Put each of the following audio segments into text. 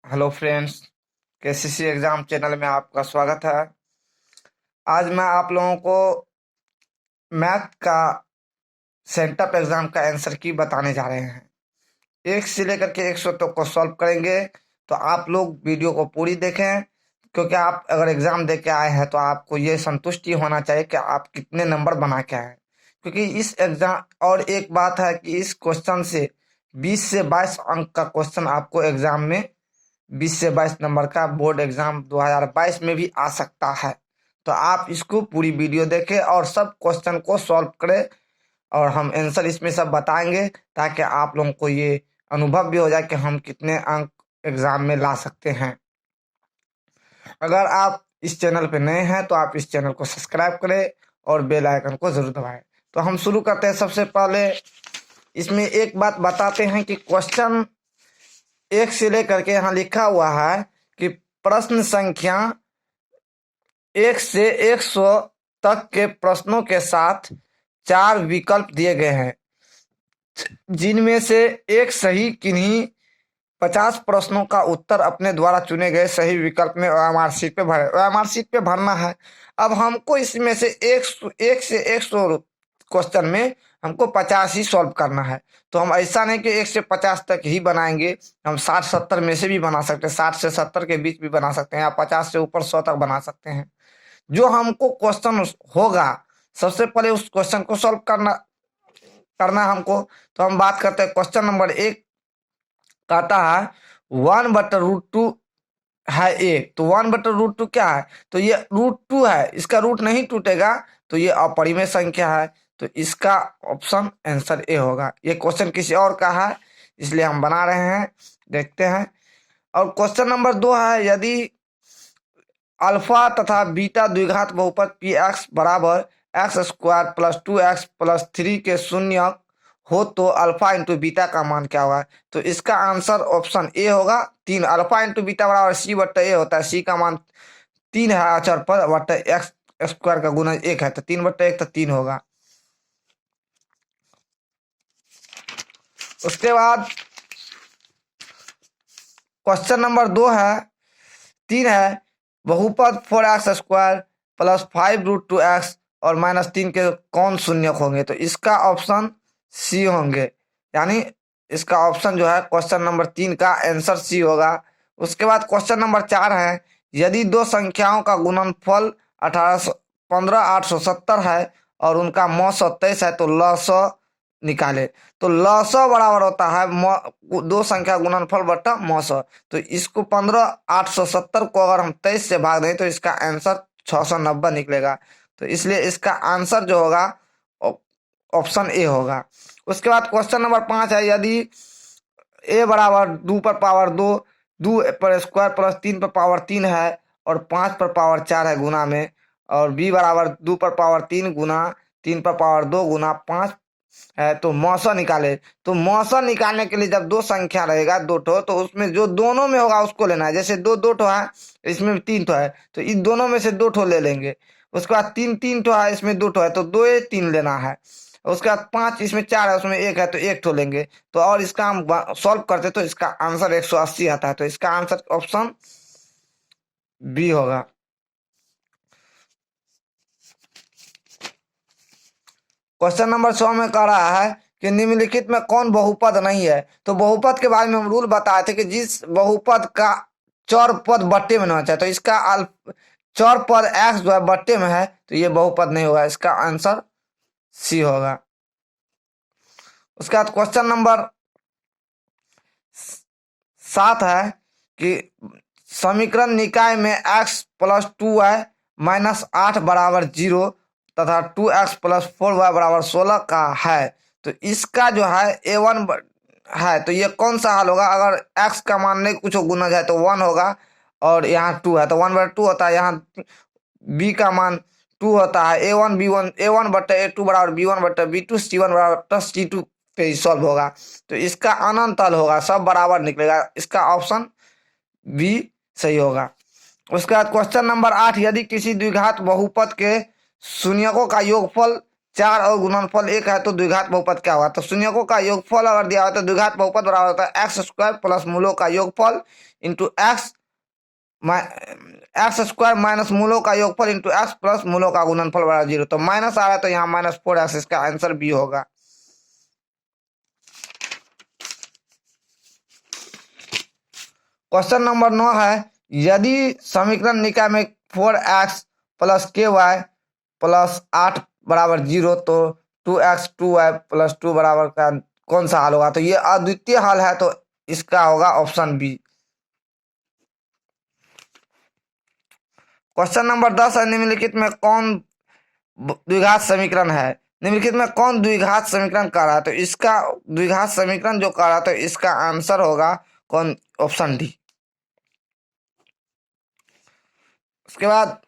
Hello friends, KCC exam channel में आपका स्वागत है। आज मैं आप लोगों को मैथ का सेंटअप एग्जाम का आंसर की बताने जा रहे हैं। 1 से लेकर के 100 तक को सॉल्व करेंगे। तो आप लोग वीडियो को पूरी देखें, क्योंकि आप अगर एग्जाम दे के आए हैं तो आपको ये संतुष्टि होना चाहिए कि आप कितने नंबर बना के आए हैं। क्योंकि इस एग्जाम और एक बात है कि इस क्वेश्चन से 20 से 22 अंक का क्वेश्चन आपको एग्जाम में 20 से 22 नंबर का बोर्ड एग्जाम 2022 में भी आ सकता है। तो आप इसको पूरी वीडियो देखें और सब क्वेश्चन को सॉल्व करें, और हम आंसर इसमें सब बताएंगे ताकि आप लोगों को ये अनुभव भी हो जाए कि हम कितने अंक एग्जाम में ला सकते हैं। अगर आप इस चैनल पे नए हैं तो आप इस चैनल को सब्सक्राइब करें और बेल आइकन को जरूर दबाएं। तो हम शुरू करते हैं। सबसे पहले इसमें एक बात बताते हैं कि क्वेश्चन 1 से लेकर के यहाँ लिखा हुआ है कि प्रश्न संख्या 1 से 100 तक के प्रश्नों के साथ 4 विकल्प दिए गए हैं, जिनमें से एक सही किन्हीं 50 प्रश्नों का उत्तर अपने द्वारा चुने गए सही विकल्प में ओएमआर शीट पे भरे। ओएमआर शीट पे भरना है। अब हमको इसमें से 1 से 100 क्वेश्चन में हमको 50 ही सॉल्व करना है। तो हम ऐसा नहीं कि 1 से 50 तक ही बनाएंगे, हम 60-70 में से भी बना सकते हैं, 60 से 70 के बीच भी बना सकते हैं, या 50 से ऊपर 100 तक बना सकते हैं। जो हमको क्वेश्चन होगा, सबसे पहले उस क्वेश्चन को सॉल्व करना करना हमको। तो हम बात करते हैं। क्वेश्चन नंबर 1 कहता है 1/√2 है ए। तो 1/√2 क्या है? तो ये √2 है, इसका रूट नहीं टूटेगा, तो ये अपरिमेय संख्या है। तो इसका ऑप्शन आंसर ए होगा। ये क्वेश्चन किसी और का है, इसलिए हम बना रहे हैं। देखते हैं। और क्वेश्चन नंबर 2 है, यदि अल्फा तथा बीटा द्विघात बहुपद पी एक्स बराबर x² + 2x + 3 के शून्य हो तो अल्फा इंटू बीटा का मान क्या होगा? तो इसका आंसर ऑप्शन ए होगा 3। अल्फा इंटू बीटा बराबर c/a होता है। c का मान 3 है अचर पर, बट्टा x² का गुना 1 है, तो 3/1 तो 3 होगा। उसके बाद क्वेश्चन नंबर 3 है, बहुपद 4x² + 5√2x और -3 के कौन शून्यक होंगे? तो इसका ऑप्शन सी होंगे, यानी इसका ऑप्शन जो है क्वेश्चन नंबर 3 का आंसर सी होगा। उसके बाद क्वेश्चन नंबर 4 है, यदि दो संख्याओं का गुणनफल 15,870 है और उनका मौसा 23 है तो लसअ निकाले। तो लसअ बराबर होता है दो संख्या गुणनफल बट्टा मौसा। तो इसको 15,870 को अगर हम 23 से भाग दें तो इसका आंसर 690 निकलेगा। तो इसलिए इसका आंसर जो होगा ऑप्शन ए होगा। उसके बाद क्वेश्चन नंबर 5 है, यदि ए बराबर 2 पर पावर 2, 2 पर स्क्वायर प्लस 3 पर पावर 3 है और 5 पर पावर 4 है गुना में, और बी बराबर 2 पर पावर 3 गुना 3 पर पावर 2 गुना 5 है, तो मौसा निकाले। तो मौसा निकालने के लिए जब दो संख्या रहेगा, दो ठो, तो उसमें जो दोनों में होगा उसको लेना है। जैसे दो दो ठो है, इसमें 3 ठो है, तो इन दोनों में से 2 ठो ले लेंगे। उसके बाद 3 ठो है, इसमें 2 ठो है, तो 2 3 लेना है। उसके बाद 5, इसमें 4 है, उसमें 1 है, तो 1 ठो लेंगे। तो और इसका हम सॉल्व करते तो इसका आंसर 180 आता है। तो इसका आंसर ऑप्शन बी होगा। क्वेश्चन नंबर 6 में कह रहा है कि निम्नलिखित में कौन बहुपद नहीं है? तो बहुपद के बारे में हम रूल बताए थे कि जिस बहुपद का चौर पद बट्टे में नहीं होना चाहिए, तो इसका चौर पद एक्स जो है बट्टे में है, तो ये बहुपद नहीं होगा। इसका आंसर सी होगा। उसके बाद क्वेश्चन नंबर 7 है कि समीकरण निकाय में x + 2y - 8 बराबर 0 तथा 2x + 4y बराबर 16 का है। तो इसका जो है a1 है, तो ये कौन सा हल होगा? अगर x का मान नहीं कुछ गुना जाए तो 1 होगा, और यहाँ 2 है तो 1/2 होता है। यहाँ b का मान 2 होता है। a1 b1 a1/a2 बराबर b1/b2 c1 बराबर c2 पे ही सॉल्व होगा। तो इसका अनंत हल होगा, सब बराबर निकलेगा। इसका ऑप्शन बी सही होगा। उसके बाद क्वेश्चन नंबर 8, यदि किसी द्विघात बहुपद के शून्यकों का योगफल 4 और गुणनफल 1 है तो द्विघात बहुपद क्या होगा? तो शून्यकों का योगफल अगर दिया हो तो द्विघात बहुपद बराबर होता है एक्स स्क्वायर प्लस मूलों का योगफल इंटू एक्स स्क्वायर माइनस मूलों का योगफल इंटू एक्स प्लस मूलों का गुणनफल बराबर 0। तो माइनस आ रहा है तो यहाँ -4x, इसका आंसर बी होगा। क्वेश्चन नंबर 9 है, यदि समीकरण निकाय में 4x प्लस के वाई प्लस 8 बराबर 0 तो 2x 2y प्लस 2 बराबर का कौन सा हल होगा? तो ये अद्वितीय हल है तो इसका होगा ऑप्शन बी। क्वेश्चन नंबर 10 है, निम्नलिखित में कौन द्विघात समीकरण है? निम्नलिखित में कौन द्विघात समीकरण कर रहा है? तो इसका द्विघात समीकरण जो कर रहा है तो इसका आंसर होगा कौन? Option D. उसके बाद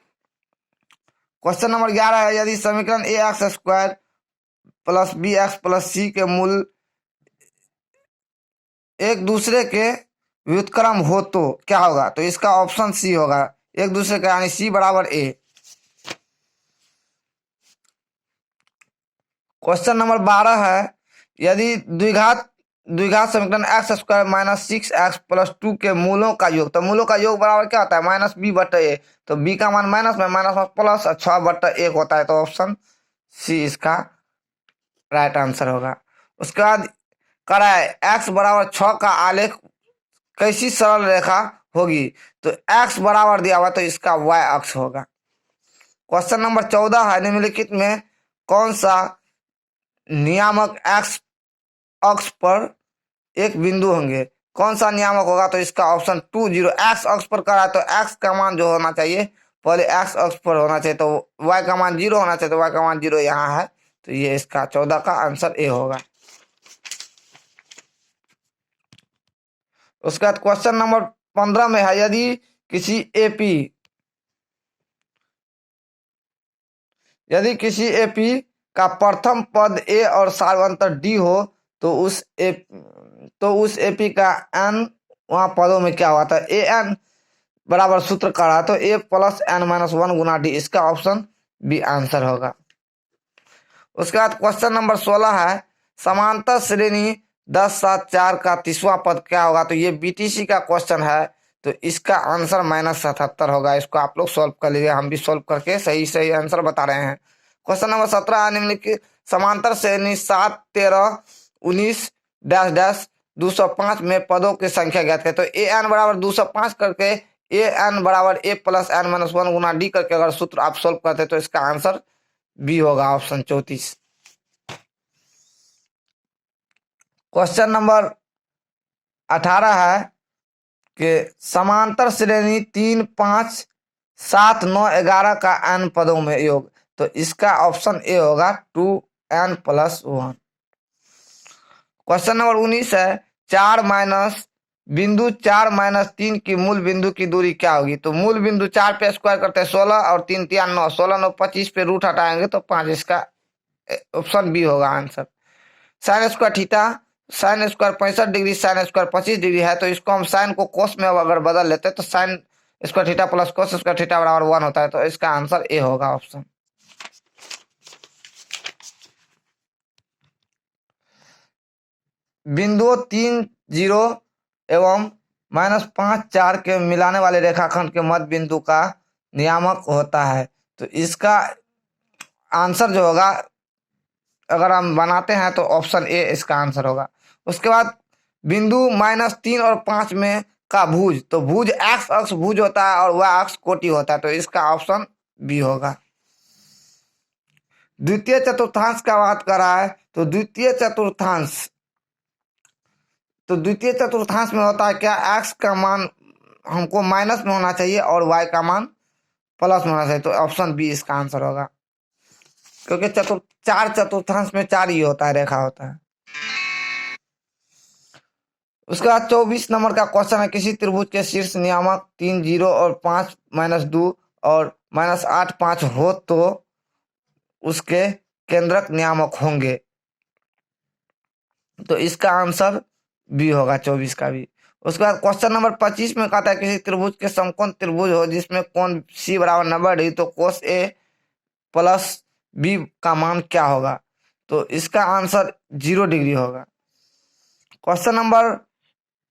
क्वेश्चन नंबर 11 है, यदि समीकरण a x square plus b x plus c के मूल एक दूसरे के व्युत्क्रम हो तो क्या होगा? तो इसका ऑप्शन सी होगा, एक दूसरे का, यानी सी बराबर ए। क्वेश्चन नंबर 12 है, यदि द्विघात समीकरण x square minus 6x plus 2 के मूलों का योग, तो मूलों का योग बराबर क्या होता है? माइनस बी बटे ए। तो बी का मान माइनस में प्लस 6/1 होता है, तो ऑप्शन सी इसका राइट आंसर होगा। उसके बाद करा है एक्स बराबर 6 का आलेख कैसी सरल रेखा होगी? तो एक्स बराबर दिया हुआ तो इसका वाई अक्ष होगा। क्वेश्चन नंबर 14 है, निम्नलिखित में कौन सा नियामक एक्स अक्ष पर एक बिंदु होंगे? कौन सा नियामक होगा? तो इसका ऑप्शन 2 0। एक्स अक्ष पर करा है तो एक्स का मान जो होना चाहिए पहले एक्स अक्ष पर होना चाहिए, तो वाई का मान 0 होना चाहिए, तो वाई का मान 0 यहाँ है, तो ये इसका 14 का आंसर ए होगा। उसके बाद क्वेश्चन नंबर 15 में है, यदि किसी एपी का प्रथम पद ए और सार्वंतर डी हो तो उस एपी का एन वहां पदों में क्या हुआ था? ए एन बराबर सूत्र का रहा तो ए प्लस एन माइनस 1 गुना डी, इसका ऑप्शन बी आंसर होगा। उसके बाद क्वेश्चन नंबर 16 है, समांतर श्रेणी 10 7 4 का 30वां पद क्या होगा? तो ये बीटीसी का क्वेश्चन है, तो इसका आंसर -77 होगा। इसको आप लोग सॉल्व कर लीजिए, हम भी सॉल्व करके सही सही आंसर बता रहे हैं। क्वेश्चन नंबर 17 निम्नलिखित समांतर श्रेणी 7 13 19 डैश डैश 205 में पदों की संख्या ज्ञात है। तो ए एन बराबर 205 करके ए एन बराबर ए प्लस एन माइनस 1 गुना डी करके अगर सूत्र आप सॉल्व करते तो इसका आंसर बी होगा, ऑप्शन 34। क्वेश्चन नंबर 18 है कि समांतर श्रेणी 3 5 7 9 11 का एन पदों में योग, तो इसका ऑप्शन ए होगा 2n + 1। क्वेश्चन नंबर 19 है, 4 माइनस 3 की मूल बिंदु की दूरी क्या होगी? तो मूल बिंदु 4 पे स्क्वायर करते हैं 16 और 3 3 9, 16 9 25 पे रूट हटाएंगे तो 5, इसका ऑप्शन बी होगा answer. Sine square theta, sine square 65 degree, sine square 25 degree है, तो इसको हम साइन को कोस में अगर बदल लेते हैं तो sine square theta plus cos square theta बराबर 1 होता है, तो इसका आंसर ए होगा, ऑप्शन। बिंदुओं 3 0 एवं -5 4 के मिलाने वाले रेखाखंड के मध्य बिंदु का नियामक होता है, तो इसका आंसर जो होगा अगर हम बनाते हैं तो ऑप्शन ए इसका आंसर होगा। उसके बाद बिंदु -3 और 5 में का भुज, तो भुज एक्स अक्ष भुज होता है और वाई अक्ष कोटि होता है, तो इसका ऑप्शन बी होगा। द्वितीय चतुर्थांश का बात कर रहा है, तो द्वितीय चतुर्थांश में होता है क्या? एक्स का मान हमको माइनस में होना चाहिए और वाई का मान प्लस में होना चाहिए, तो ऑप्शन बी इसका आंसर होगा, क्योंकि 4 चतुर्थांश में 4 ही होता है, रेखा होता है। उसके बाद 24 नंबर का क्वेश्चन है, किसी त्रिभुज के शीर्ष नियामक 3 0 और 5 -2 और -8 5 हो तो उसके केंद्रक नियामक होंगे, तो इसका आंसर बी होगा 24 का भी। उसके बाद क्वेश्चन नंबर 25 में कहता है, किसी त्रिभुज के समकोण त्रिभुज हो जिसमें कोण सी बराबर 90 डिग्री, तो कोस ए प्लस बी का मान क्या होगा? तो इसका आंसर 0 डिग्री होगा। क्वेश्चन नंबर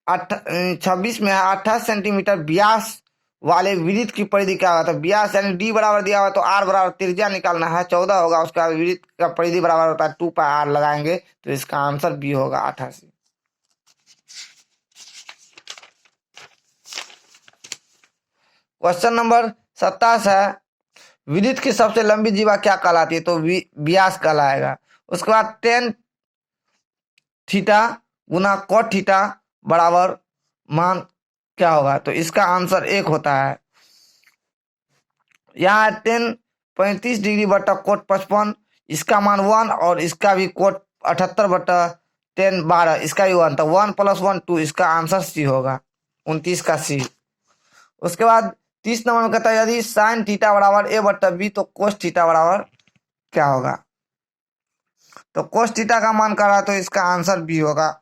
26 में है 28 सेंटीमीटर व्यास वाले वृत्त की परिधि क्या होगा? तो व्यास यानी डी बराबर दिया हुआ, तो आर बराबर त्रिज्या निकालना है 14 होगा, उसके बाद वृत्त का परिधि बराबर होता है 2 पाई आर लगाएंगे, तो इसका आंसर बी होगा 88। क्वेश्चन नंबर 27 है वृत्त की सबसे लंबी जीवा क्या कहलाती है? तो व्यास कहलाएगा। उसके बाद टेन थीटा गुना कॉट थीटा बराबर मान क्या होगा? तो इसका आंसर 1 होता है। यहाँ 10 35 डिग्री बटा कोट 55, इसका मान 1 और इसका भी कोट 78 बटा 10 12, इसका भी 1, तो 1 + 1 2, इसका आंसर सी होगा 29 का सी। उसके बाद 30 नंबर में कहता है यदि साइन थीटा बराबर ए बटा बी तो कोस थीटा बराबर क्या होगा? तो कोस थीटा का मान कर रहा है, तो इसका आंसर बी होगा।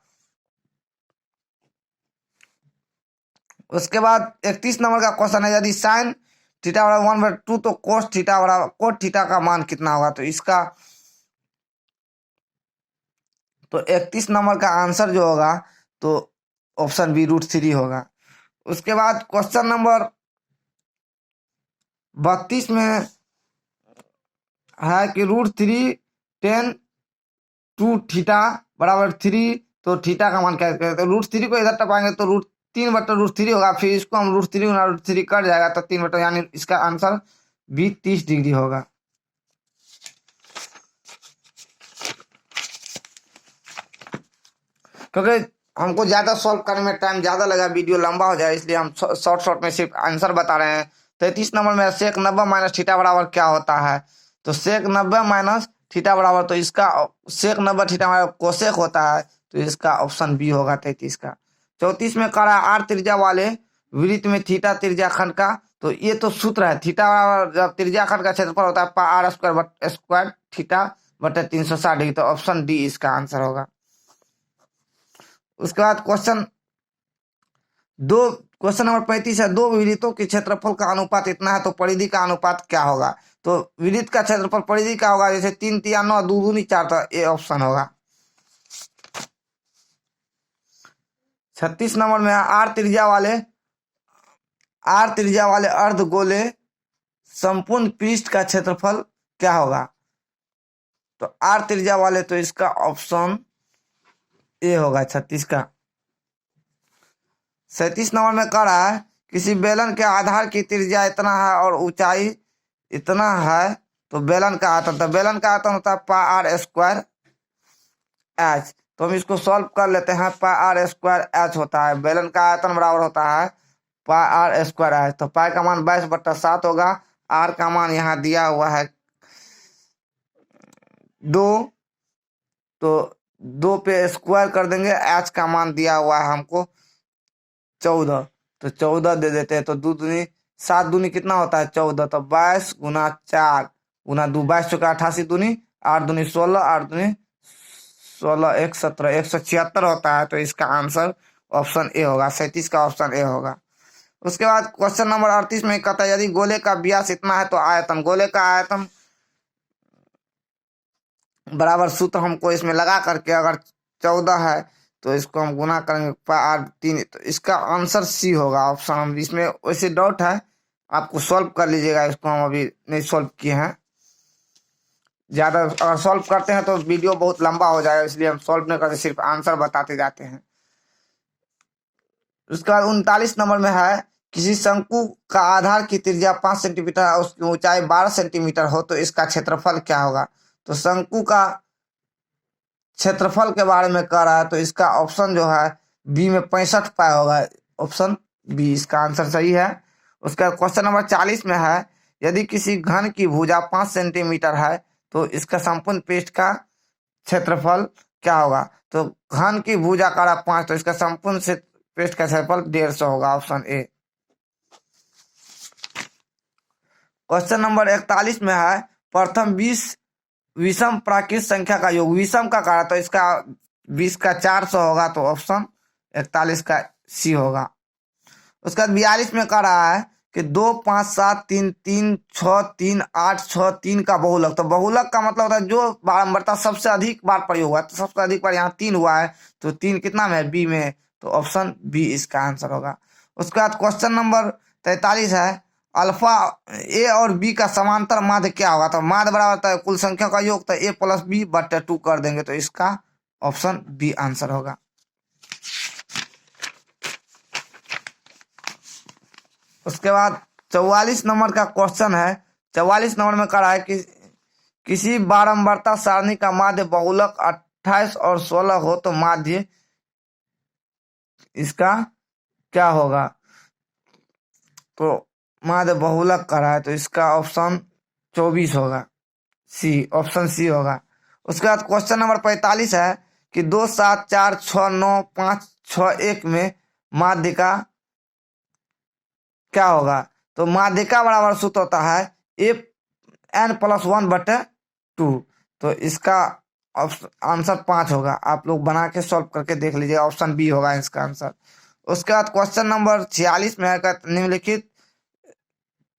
उसके बाद 31 नंबर का क्वेश्चन है यदि साइन थीटा बराबर 1/2 तो कोस थीटा बराबर कोट थीटा का मान कितना होगा? तो इसका तो 31 नंबर का आंसर जो होगा तो ऑप्शन बी √3 होगा। उसके बाद क्वेश्चन नंबर 32 में है कि √3 10 2 थीटा बराबर 3, तो थीटा का मान क्या है? तो √3 को इधर टपाएंगे तो √3/√3 होगा, फिर इसको हम √3 गुना √3 कट जाएगा तो 3 बटा, यानी इसका आंसर बी 30 डिग्री होगा। क्योंकि हमको ज्यादा सॉल्व करने में टाइम ज्यादा लगा, वीडियो लंबा हो जाए, इसलिए हम शॉर्ट में सिर्फ आंसर बता रहे हैं। 33 नंबर में सेक 90 माइनस थीटा बराबर क्या होता है? तो सेक 90 माइनस थीटा बराबर, तो इसका सेक 90 थीटा बराबर कोसेक होता है, तो इसका ऑप्शन बी होगा 33 का। 34 में कह रहा है आर त्रिज्या वाले वृत्त में थीटा त्रिज्या खंड का, तो ये तो सूत्र है, थीटा बराबर जब त्रिज्या खंड का क्षेत्रफल होता है पाई r² थीटा बटे 360 डिग्री, तो ऑप्शन डी इसका आंसर होगा। उसके बाद क्वेश्चन नंबर 35 है दो वृत्तों के क्षेत्रफल का अनुपात इतना है तो परिधि का अनुपात क्या होगा? तो वृत्त का क्षेत्रफल परिधि का होगा जैसे 3 3 9 2 2 4, तो ये ऑप्शन होगा। 36 नंबर में आर त्रिज्या वाले अर्धगोले संपूर्ण पृष्ठ का क्षेत्रफल क्या होगा? तो आर त्रिज्या वाले, तो इसका ऑप्शन ए होगा 36 का। 37 नंबर में कह रहा है किसी बेलन के आधार की त्रिज्या इतना है और ऊंचाई इतना है, तो बेलन का आयतन, तो बेलन का आयतन होता है πr² h, तो हम इसको सॉल्व कर लेते हैं। πr² h होता है, बेलन का आयतन बराबर होता है πr² h, तो पाई का मान 22/7 होगा, आर का मान यहाँ दिया हुआ है 2, तो 2 पे स्क्वायर कर देंगे, एच का मान दिया हुआ है हमको 14, तो 14 दे देते हैं, तो 2 दूनी 7 दूनी कितना होता है 14, तो 22 गुना 4 गुना 2, 22 चौका 88 दूनी 8 दूनी 16, 8 दूनी 16 1 17 176 होता है, तो इसका आंसर ऑप्शन ए होगा, 37 का ऑप्शन ए होगा। उसके बाद क्वेश्चन नंबर 38 में कहता है यदि गोले का व्यास इतना है तो आयतन, गोले का आयतन बराबर सूत्र हमको इसमें लगा करके, अगर 14 है तो इसको हम गुना करेंगे πr3, तो इसका आंसर सी होगा ऑप्शन। इसमें वैसे डाउट है, आपको सॉल्व कर लीजिएगा, इसको हम अभी नहीं सॉल्व किए हैं, ज्यादा अगर सॉल्व करते हैं तो वीडियो बहुत लंबा हो जाएगा, इसलिए हम सॉल्व नहीं करते, सिर्फ आंसर बताते जाते हैं। उसके बाद 39 नंबर में है किसी शंकु का आधार की त्रिज्या 5 सेंटीमीटर और उसकी ऊंचाई 12 सेंटीमीटर हो तो इसका क्षेत्रफल क्या होगा? तो शंकु का क्षेत्रफल के बारे में कह रहा है, तो इसका ऑप्शन जो है बी में 65 पाई होगा, ऑप्शन बी इसका आंसर सही है। उसका क्वेश्चन नंबर 40 में है यदि किसी घन की भुजा 5 सेंटीमीटर है तो इसका संपूर्ण पृष्ठ का क्षेत्रफल क्या होगा? तो घन की भुजा का 5, तो इसका संपूर्ण पृष्ठ का क्षेत्रफल 150 होगा, ऑप्शन ए। क्वेश्चन नंबर 41 में है प्रथम 20 विषम प्राकृत संख्या का योग, विषम का कहा तो इसका 20 का 400 होगा, तो ऑप्शन 41 का सी होगा। उसके बाद 42 में कह रहा है कि 2 5 7 3 3 6 3 8 6 3 का बहुलक। तो बहुलक का मतलब होता है जो बारंबारता सबसे अधिक बार प्रयोग हुआ है। तो सबसे अधिक बार यहाँ 3 हुआ है, तो 3 कितना में है, बी में, तो ऑप्शन बी इसका आंसर होगा। उसके बाद क्वेश्चन नंबर 43 है, अल्फा ए और बी का समांतर माध्य क्या होगा। तो माध्य बराबर होता है कुल संख्या का योग, तो ए प्लस बी बटे 2 कर देंगे, तो इसका ऑप्शन बी आंसर होगा। उसके बाद 44 नंबर का क्वेश्चन है। 44 नंबर में कह रहा है कि किसी बारंबारता सारणी का माध्य बहुलक 28 और 16 हो तो माध्य इसका क्या होगा। तो माध्य बहुलक कह रहा है, तो इसका ऑप्शन 24 होगा, सी, ऑप्शन सी होगा। उसके बाद क्वेश्चन नंबर 45 है कि 2 7 4 6 9 5 6 1 में माध्य का क्या होगा। तो माध्यिका बराबर सूत्र होता है ए n प्लस 1 बटे 2। तो इसका आंसर 5 होगा। आप लोग बना के सॉल्व करके देख लीजिए, ऑप्शन बी होगा इसका आंसर। उसके बाद क्वेश्चन नंबर 46 में है, निम्नलिखित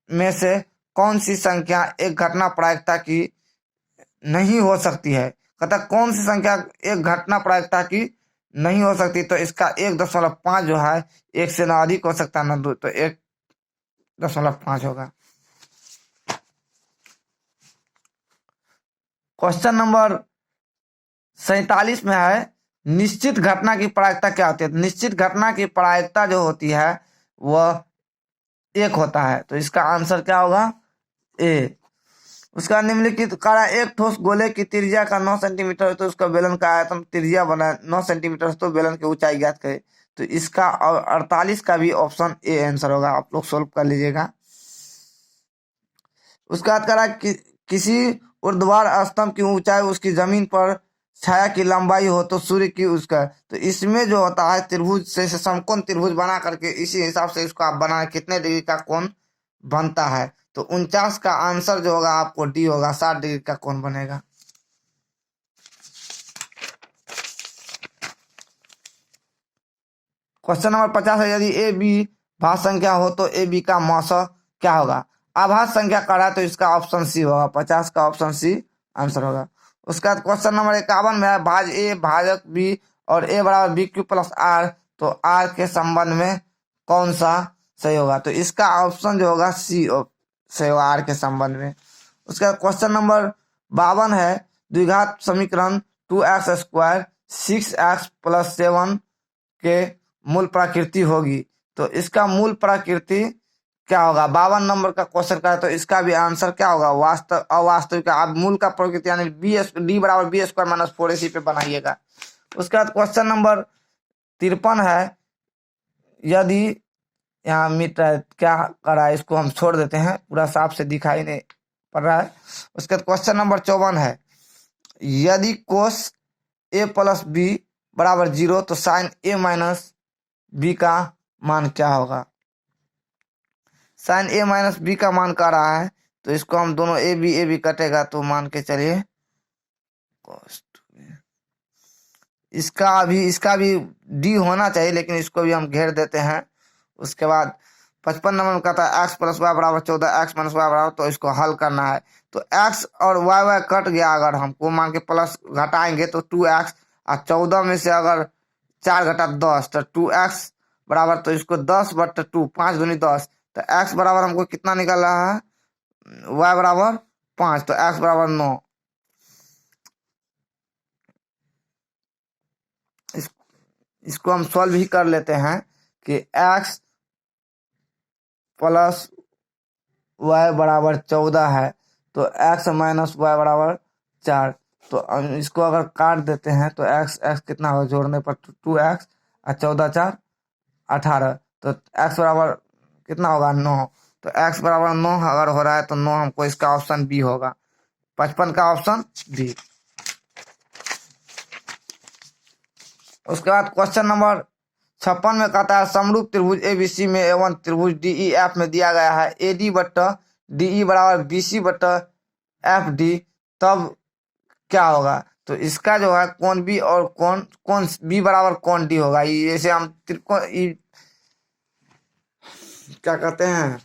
में से कौन सी संख्या एक घटना प्रायिकता की नहीं हो सकती है। कहता कौन सी संख्या एक घटना प्रायिकता की नहीं हो सकती। तो इसका 1.5 जो है, एक से ना अधिक हो सकता ना दो, तो 1.5 होगा। क्वेश्चन नंबर 47 में है, निश्चित घटना की प्रायिकता क्या होती है। निश्चित घटना की प्रायिकता जो होती है वह 1 होता है, तो इसका आंसर क्या होगा, ए। उसका निम्नलिखित कारा एक ठोस गोले की त्रिज्या का 9 सेंटीमीटर है, तो उसका बेलन का आयतन त्रिज्या बना 9 सेंटीमीटर, तो बेलन की ऊंचाई ज्ञात करें। तो इसका 48 का भी ऑप्शन ए आंसर होगा। आप लोग सोल्व कर लीजिएगा। उसका बाद करा किसी ऊर्ध्वाधर स्तंभ की ऊंचाई उसकी जमीन पर छाया की लंबाई हो तो सूर्य की उसका, तो इसमें जो होता है त्रिभुज से समकोण त्रिभुज बना करके इसी हिसाब से इसको आप बनाए कितने डिग्री का कोण बनता है। तो 49 का आंसर जो होगा आपको डी होगा, 60 डिग्री का कोण बनेगा। क्वेश्चन नंबर 50 है, यदि ए बी भाज्य संख्या हो तो ए बी का मौसा क्या होगा। अभाज्य संख्या का रहा है, तो इसका ऑप्शन सी होगा, 50 का ऑप्शन सी आंसर होगा। उसके बाद क्वेश्चन नंबर 51 में है, भाज ए भाजक बी और ए बराबर बी क्यू प्लस आर, तो आर के संबंध में कौन सा सही होगा। तो इसका ऑप्शन जो होगा सी सही होगा, आर के संबंध में। उसके बाद क्वेश्चन नंबर 52 है, द्विघात समीकरण 2x² 6x प्लस 7 के मूल प्रकृति होगी। तो इसका मूल प्रकृति क्या होगा। 52 नंबर का क्वेश्चन का है, तो इसका भी आंसर क्या होगा, वास्तव अवास्तविक। आप मूल का प्रकृति यानी डी बराबर बी स्क्वायर माइनस 4ac पे बनाइएगा। उसके बाद क्वेश्चन नंबर 53 है, यदि यहाँ मिट रहा है, क्या कर रहा है, इसको हम छोड़ देते हैं, पूरा साफ से दिखाई नहीं पड़ रहा है। उसके बाद क्वेश्चन नंबर 54 है, यदि कोस ए प्लस बी बराबर 0 तो साइन ए माइनस बी का मान क्या होगा। साइन ए माइनस बी का मान का रहा है, तो इसको हम दोनों ए बी कटेगा, तो मान के चलिए इसका भी डी होना चाहिए, लेकिन इसको भी हम घेर देते हैं। उसके बाद 55 नंबर में कहता है x प्लस वाई बराबर 14 x माइनस वाई बराबर, तो इसको हल करना है। तो x और y कट गया, अगर हमको मान के प्लस घटाएंगे तो 2x, और 14 में से अगर 4 घटा 10, तो 2x बराबर, तो इसको 10 बटे 2, 5 दूनी 10, तो x बराबर हमको कितना निकल रहा है, y बराबर 5, तो x बराबर 9। इसको हम सॉल्व ही कर लेते हैं कि x प्लस y बराबर 14 है, तो x माइनस y बराबर 4। तो इसको अगर काट देते हैं तो x कितना होगा, जोड़ने पर 2x और 14 4 18, तो x बराबर कितना होगा, 9। तो x बराबर 9 अगर हो रहा है तो 9 हमको इसका ऑप्शन बी होगा, 55 का ऑप्शन बी। उसके बाद क्वेश्चन नंबर 56 में कहता है, समरूप त्रिभुज एबीसी में एवं त्रिभुज डीईएफ में दिया गया है एडी बट्टा डीई बराबर बीसी बट्टा एफ डी, तब क्या होगा। तो इसका जो है कौन बी और कौन बी बराबर कौन डी होगा। जैसे हम त्रिकोण क्या कहते हैं,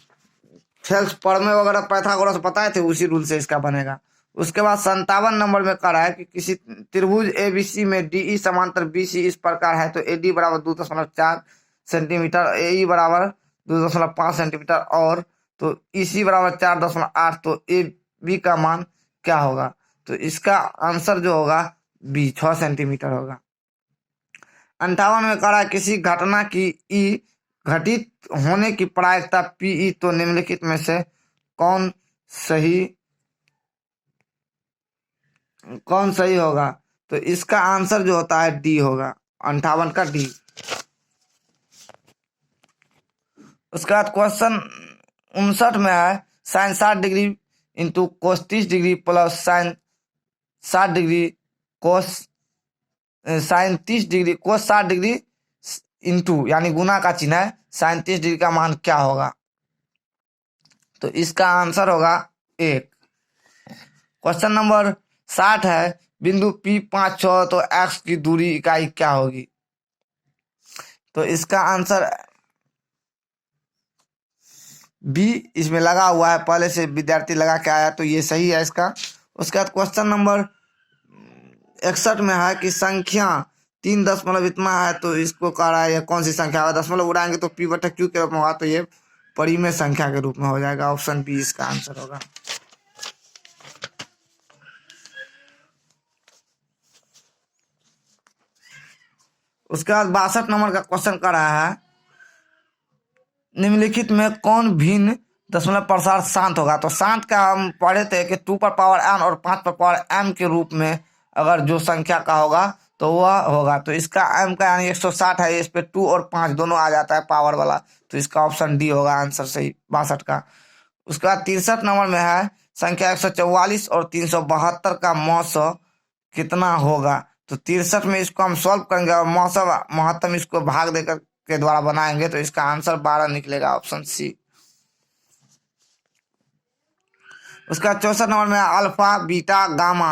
थेल्स परमे वगैरह पाइथागोरस बताए थे, उसी रूल से इसका बनेगा। उसके बाद 57 नंबर में कह रहा है कि किसी त्रिभुज एबीसी में डीई समांतर बीसी इस प्रकार है, तो एडी बराबर 2.4 सेंटीमीटर, एई बराबर 2.5 सेंटीमीटर और तो ईसी बराबर 4.8, तो ए बी का मान क्या होगा? तो इसका आंसर जो होगा बी 6 सेंटीमीटर होगा। 58 में कह रहा है किसी घटना की ई घटित होने की प्रायिकता पीई, तो निम्नलिखित में से कौन सही होगा? तो इसका आंसर जो होता है डी होगा, 58 का डी। उसके बाद क्वेश्चन 59 में है sine 60 degree into cos 30 degree plus sine 60 degree cos sine 30 degree cos 60 degree into यानी गुना का चिन्ह है साइन 30 डिग्री का मान क्या होगा? तो इसका आंसर होगा 1। क्वेश्चन नंबर 60 है बिंदु P 5 6, तो एक्स की दूरी इकाई क्या होगी? तो इसका आंसर बी इसमें लगा हुआ है, पहले से विद्यार्थी लगा के आया, तो ये सही है इसका। उसके बाद क्वेश्चन नंबर 61 में है कि संख्या 3 दशमलव इतना है, तो इसको कह रहा है ये कौन सी संख्या है? दशमलव उड़ाएंगे तो P बटा Q के रूप में होगा, तो ये परिमेय संख्या के रूप में हो जाएगा। ऑप्शन बी इसका आंसर होगा। उसके बाद 62 नंबर का क्वेश्चन कर रहा है निम्नलिखित में कौन भिन्न दशमलव प्रसार शांत होगा? तो शांत का हम पढ़े थे कि 2 पर पावर n और 5 पर पावर m के रूप में अगर जो संख्या का होगा तो वह होगा। तो इसका m का यानी 160 है, इस पे 2 और 5 दोनों आ जाता है पावर वाला, तो इसका ऑप्शन डी होगा आंसर सही 62 का। उसके बाद 63 नंबर में है संख्या 144 और 372 का मौसम कितना होगा? तो 63 में इसको हम सॉल्व करेंगे और मौसम महत्तम इसको भाग देकर के द्वारा बनाएंगे, तो इसका आंसर 12 निकलेगा, ऑप्शन सी। उसका 64 नंबर में अल्फा बीटा गामा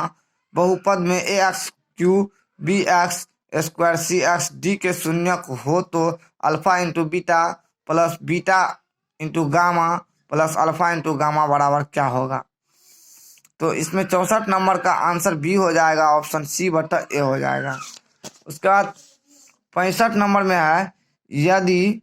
बहुपद में a x cube b x square c x d के शून्यक हो, तो alpha into beta plus beta into gamma plus alpha into gamma बराबर क्या होगा? तो इसमें 64 नंबर का आंसर बी हो जाएगा, ऑप्शन सी बटा ए हो जाएगा। उसके बाद 65 नंबर में है यदि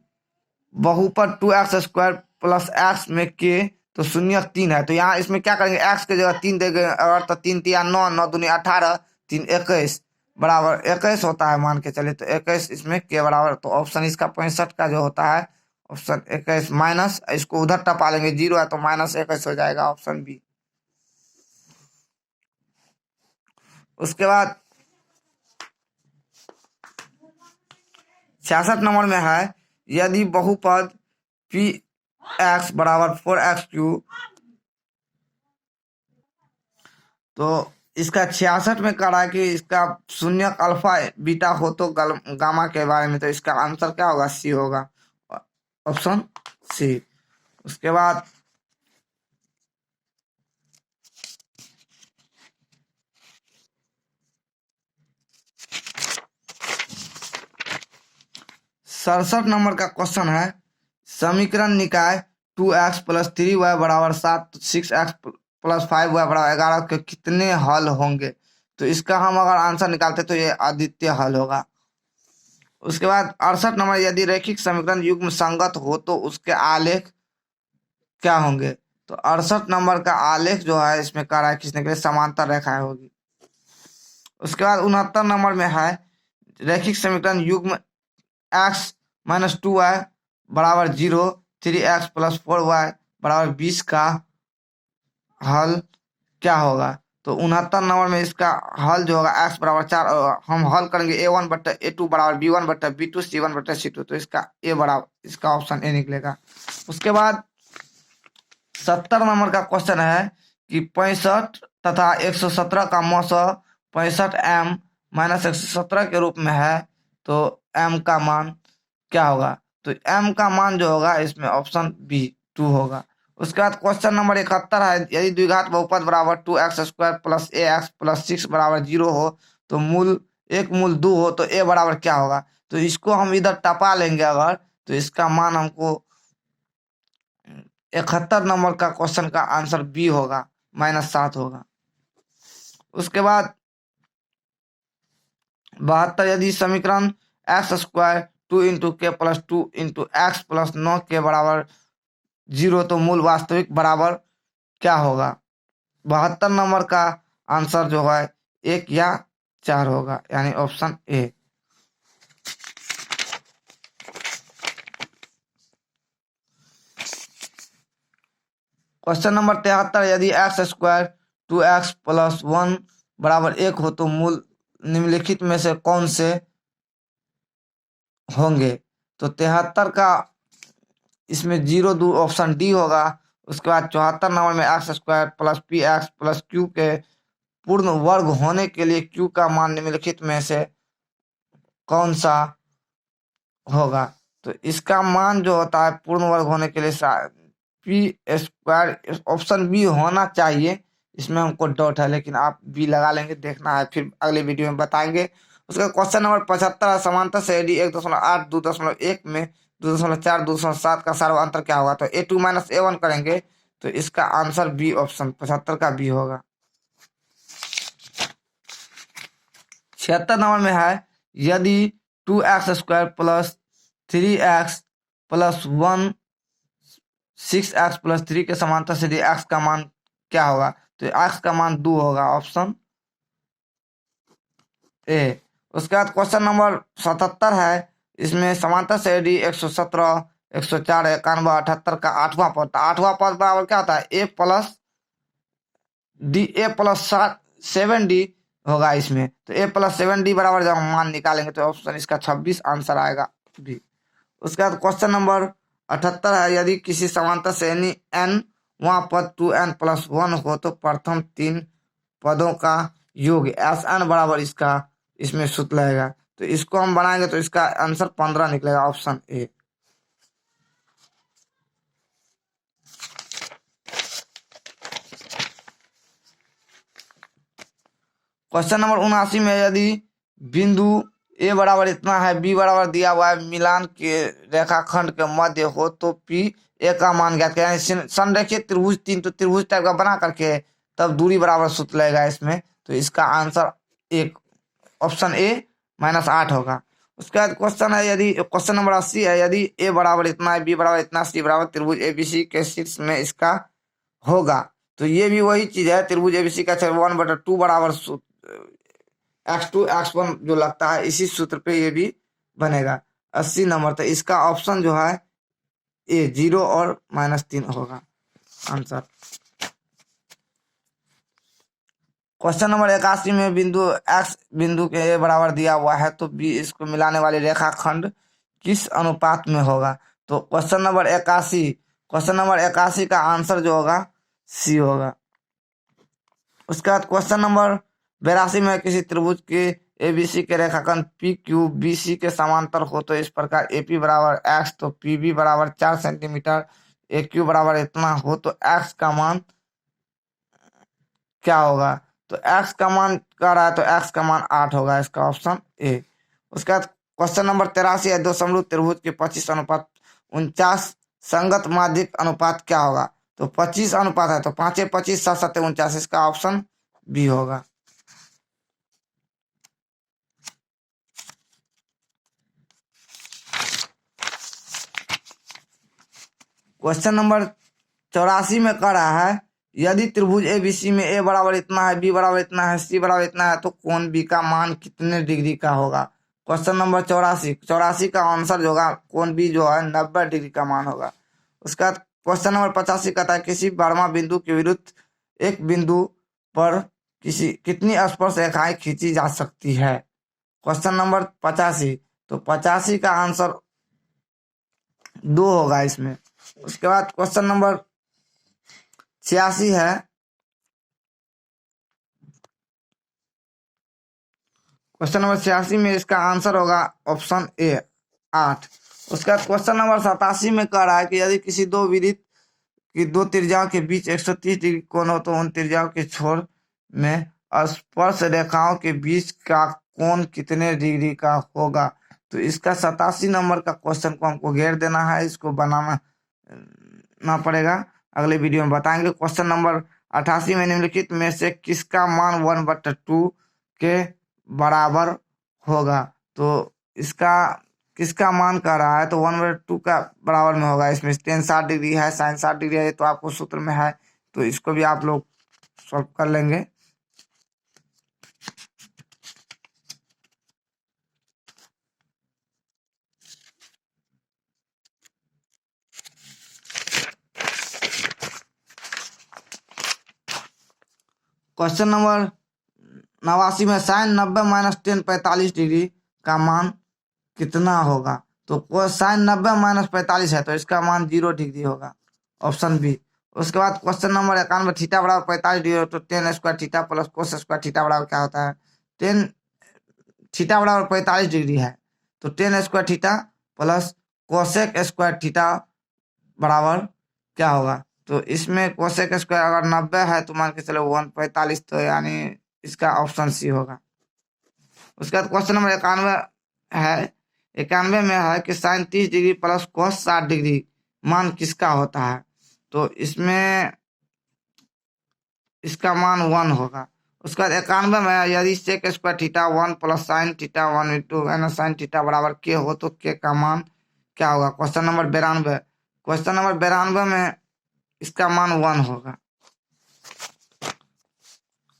बहुपद 2x स्क्वायर प्लस एक्स में के तो शून्य 3 है, तो यहाँ इसमें क्या करेंगे? एक्स के जगह 3 देंगे, अगर तो 3 3 9 9 दूनी 18 3 21 बराबर 21 होता है, मान के चले तो 21 इसमें के बराबर, तो ऑप्शन इसका 65 का जो होता है ऑप्शन 21 माइनस इसको उधर टपा लेंगे, 0 है तो माइनस 21 हो जाएगा, ऑप्शन बी। उसके बाद 66 नंबर में है यदि बहुपद पी एक्स बराबर 4x क्यू, तो इसका 66 में कह रहा है कि इसका शून्य अल्फा बीटा हो तो गामा के बारे में, तो इसका आंसर क्या होगा? सी होगा, ऑप्शन सी। उसके बाद 67 नंबर का क्वेश्चन है समीकरण निकाय 2x प्लस 3y बराबर 7 6x प्लस 5y बराबर 11 के कितने हल होंगे? तो इसका हम अगर आंसर निकालते तो ये अद्वितीय हल होगा। उसके बाद 68 नंबर यदि रैखिक समीकरण युग्म संगत हो तो उसके आलेख क्या होंगे? तो 68 नंबर का आलेख जो है इसमें कह रहा है किसने के लिए समांतर रेखाएं होगी। उसके बाद 69 नंबर में है रैखिक समीकरण युग्म x माइनस 2y बराबर 0 3x प्लस 4y बराबर 20 का हल क्या होगा? तो 69 नंबर में इसका हल जो होगा x बराबर 4, हम हल करेंगे a1 बट्टा a2 बराबर b1 बट्टा b2 c1 बट्टा c2, तो इसका a बराबर इसका ऑप्शन ए निकलेगा। उसके बाद 70 नंबर का क्वेश्चन है कि 65 तथा 117 का मौसम 65 m माइनस 117 के रूप में है, तो m का मान क्या होगा? तो m का मान जो होगा इसमें ऑप्शन बी 2 होगा। उसके बाद क्वेश्चन नंबर 71 है यदि द्विघात बहुपद बराबर 2x square plus ax plus 6 बराबर 0 हो, तो मूल 2 हो, तो a बराबर क्या होगा? तो इसको हम इधर टपा लेंगे अगर, तो इसका मान हमको 71 नंबर का क्वेश्चन का आंसर बी होगा, -7 होगा। उसके बाद 72 यदि समीकरण x² 2 × k + 2 × x + 9 के बराबर 0 तो मूल वास्तविक बराबर क्या होगा? 72 नंबर का आंसर जो है 1 या 4 होगा, यानी ऑप्शन ए। क्वेश्चन नंबर 73 यदि x² 2x + 1 बराबर 1 हो तो मूल निम्नलिखित में से कौन से होंगे? तो 73 का इसमें 0 2 ऑप्शन डी होगा। उसके बाद 74 नंबर में x² + px + q के पूर्ण वर्ग होने के लिए q का मान निम्नलिखित में से कौन सा होगा? तो इसका मान जो होता है पूर्ण वर्ग होने के लिए p² ऑप्शन बी होना चाहिए। इसमें हमको डाउट है, लेकिन आप बी लगा लेंगे, देखना है, फिर अगले वीडियो में बताएंगे। उसका क्वेश्चन नंबर 75 समांतर से यदि 1.8 2.1 में 2.4 2.7 का सर्वांतर क्या होगा? तो a2 - a1 करेंगे तो इसका आंसर बी ऑप्शन 75 का बी होगा। 76 नंबर में है यदि 2x² + 3x + 1 6x + 3 के समांतर से यदि x का मान क्या होगा? तो x का मान 2 होगा, ऑप्शन ए। उसके बाद क्वेश्चन नंबर 77 है। इसमें समांतर से यदि 117 104 91 78 का 8वां पद, 8वां पद बराबर क्या होता है? a + 7d होगा इसमें। तो a + 7d बराबर जब हम मान निकालेंगे तो ऑप्शन इसका 26 आंसर आएगा बी। उसके बाद क्वेश्चन नंबर 78 है यदि किसी समांतर से यानी n वां पद 2n + 1 हो तो प्रथम 3 पदों का योग Sn बराबर इसका इसमें सूत्र लगेगा। तो इसको हम बनाएंगे तो इसका आंसर 15 निकलेगा, ऑप्शन ए। क्वेश्चन नंबर 79 में यदि बिंदु ए बराबर इतना है, बी बराबर दिया हुआ है, मिलान के रेखाखंड के मध्य हो तो पी ए का मान ज्ञात करें। संरेखित त्रिभुज 3 तो त्रिभुज टाइप का बना करके तब दूरी बराबर सूत्र लगेगा इसमें। तो इसका आंसर एक ऑप्शन ए -8 होगा। उसके बाद क्वेश्चन है यदि क्वेश्चन नंबर 80 है यदि ए बराबर इतना है, बी बराबर इतना, सी बराबर त्रिभुज एबीसी के शीर्ष में इसका होगा। तो ये भी वही चीज है, त्रिभुज एबीसी का 1/2 बराबर x2 x1 जो लगता है इसी सूत्र पे ये भी बनेगा। 80 नंबर, तो इसका ऑप्शन जो है ए 0 और -3 होगा आंसर। क्वेश्चन नंबर 81 में बिंदु x बिंदु के ए बराबर दिया हुआ है तो बी इसको मिलाने वाले रेखाखंड किस अनुपात में होगा? तो क्वेश्चन नंबर 81 का आंसर जो होगा सी होगा। उसके बाद क्वेश्चन नंबर 82 में किसी त्रिभुज के एबीसी के रेखाखंड पी क्यू बी सी के समांतर हो तो इस प्रकार एपी बराबर x तो पीबी बराबर 4 सेंटीमीटर, ए क्यू बराबर इतना हो तो x का मान क्या होगा? तो x का मान कह रहा है तो x का मान 8 होगा, इसका ऑप्शन ए। उसके बाद क्वेश्चन नंबर 83 है दो समरूप त्रिभुज के 25:49 संगत माध्यिक अनुपात क्या होगा? तो 25 अनुपात है तो 5 25 7 7 49, इसका ऑप्शन बी होगा। क्वेश्चन नंबर 84 में कह रहा है यदि त्रिभुज एबीसी में ए बराबर इतना है, बी बराबर इतना है, सी बराबर इतना है तो कोण बी का मान कितने डिग्री का होगा? क्वेश्चन नंबर 84 का आंसर जो होगा कोण बी जो है 90 डिग्री का मान होगा। उसका क्वेश्चन नंबर 85 कहता है किसी बारहवां बिंदु के विरुद्ध एक बिंदु पर कितनी स्पर्श रेखाएं खींची जा सकती है? क्वेश्चन नंबर 85, तो 85 का आंसर 2 होगा इसमें। उसके बाद क्वेश्चन नंबर 86 है। क्वेश्चन नंबर 86 में इसका आंसर होगा ऑप्शन ए 8। उसका क्वेश्चन नंबर 87 में कह रहा है कि यदि किसी दो विदित की दो त्रिज्याओं के बीच 130 डिग्री कोण हो तो उन त्रिज्याओं के छोर में स्पर्श रेखाओं के बीच का कोण कितने डिग्री का होगा? तो इसका 87 नंबर का क्वेश्चन को हमको घेर देना है, इसको बनाना ना पड़ेगा, अगले वीडियो में बताएंगे। क्वेश्चन नंबर 88 में निम्नलिखित में से किसका मान 1/2 के बराबर होगा। तो इसका किसका मान कर रहा है, तो 1/2 का बराबर में होगा। इसमें टेन 60 डिग्री है, साइन 60 डिग्री है, तो आपको सूत्र में है, तो इसको भी आप लोग सॉल्व कर लेंगे। क्वेश्चन नंबर 89 में साइन 90 माइनस 10 45 डिग्री का मान कितना होगा। तो साइन 90 माइनस 45 है, तो इसका मान 0 डिग्री होगा, ऑप्शन बी। उसके बाद क्वेश्चन नंबर 91 थीटा बराबर 45 डिग्री हो, तो ten square theta plus cos square theta बराबर क्या होता है। टेन थीटा बराबर 45 डिग्री है, तो ten square theta plus cosec square theta बराबर क्या होगा। तो इसमें कोसेक स्क्वायर अगर 90 है तो मान के चलो 145, तो यानी इसका ऑप्शन सी होगा। उसके बाद क्वेश्चन नंबर 91 है, 91 में है कि sine 30 degree plus cos 60 degree मान किसका होता है। तो इसमें इसका मान 1 होगा। उसके बाद 91 में यदि sec square theta 1 plus sine theta 1 into sine theta बराबर के हो, तो के का मान क्या होगा। क्वेश्चन नंबर 92 में इसका मान 1 होगा।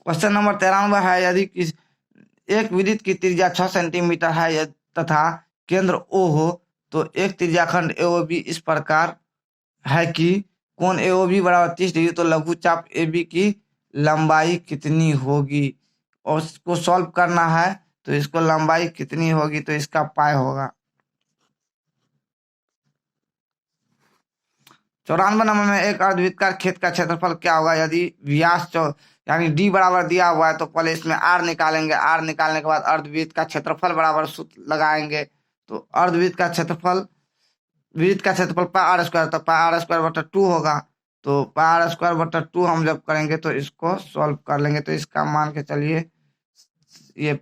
क्वेश्चन नंबर 93 है, यदि एक वृत्त की त्रिज्या 6 सेंटीमीटर है तथा केंद्र O हो, तो एक त्रिज्याखंड AOB इस प्रकार है कि कोण AOB बराबर 30 डिग्री, तो लघुचाप AB की लंबाई कितनी होगी। और इसको सॉल्व करना है, तो इसको लंबाई कितनी होगी, तो इसका पाई होगा। 94 नंबर में एक अर्धवृत्ताकार खेत का क्षेत्रफल क्या होगा। यदि व्यास यानी डी बराबर दिया हुआ है, तो पहले इसमें आर निकालेंगे, आर निकालने के बाद अर्धवृत्त का क्षेत्रफल बराबर सूत्र लगाएंगे। तो अर्धवृत्त का क्षेत्रफल पाई आर स्क्वायर, तो पाई आर स्क्वायर बटा 2 होगा। तो पाई आर स्क्वायर बटा 2 हम जब करेंगे तो इसको सॉल्व कर लेंगे, तो इसका मान के चलिए ये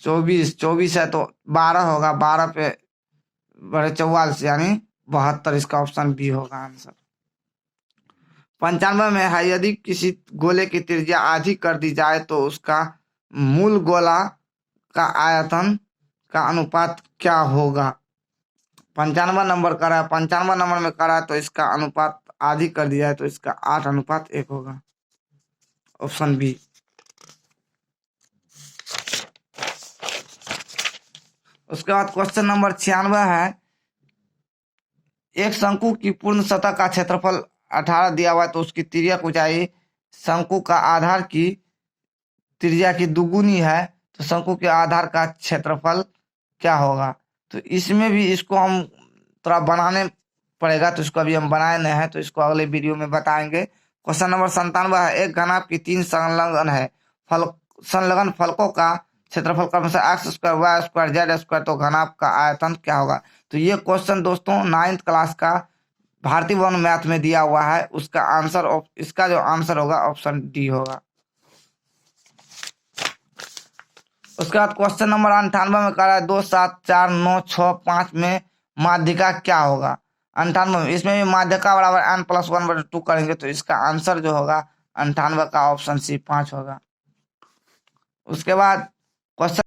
24 है, तो 12 होगा, 12 पे बड़े 44 यानी 72, इसका ऑप्शन बी होगा आंसर। 95 में है, यदि किसी गोले की त्रिज्या आधी कर दी जाए तो उसका मूल गोला का आयतन का अनुपात क्या होगा। 95 नंबर का रहा है, 95 नंबर में करा है, तो इसका अनुपात आधी कर दिया है, तो इसका 8:1 होगा, ऑप्शन बी। उसके बाद क्वेश्चन नंबर 96 है, एक शंकु की पूर्ण सतह का क्षेत्रफल 18 दिया हुआ है, तो उसकी तिर्यक ऊंचाई शंकु का आधार की त्रिज्या की दुगुनी है, तो शंकु के आधार का क्षेत्रफल क्या होगा। तो इसमें भी इसको हम थोड़ा बनाने पड़ेगा, तो इसको अभी हम बनाए नहीं है, तो इसको अगले वीडियो में बताएंगे। क्वेश्चन नंबर 97 है, एक घनाभ की 3 संलग्न फलकों का क्षेत्रफल क्रमशः x square Y square Z square, तो घनाभ का आयतन क्या होगा। तो ये क्वेश्चन दोस्तों 9th क्लास का भारतीय वन मैथ में दिया हुआ है, इसका जो आंसर होगा ऑप्शन डी होगा। उसके बाद क्वेश्चन नंबर 98 में कह रहा है 2 7 4 9 6 5 में माध्यिका क्या होगा। 98 में इसमें भी माध्यिका बराबर n+1/2 करेंगे, तो इसका आंसर जो होगा 98 का ऑप्शन सी 5 होगा। उसके बाद क्वेश्चन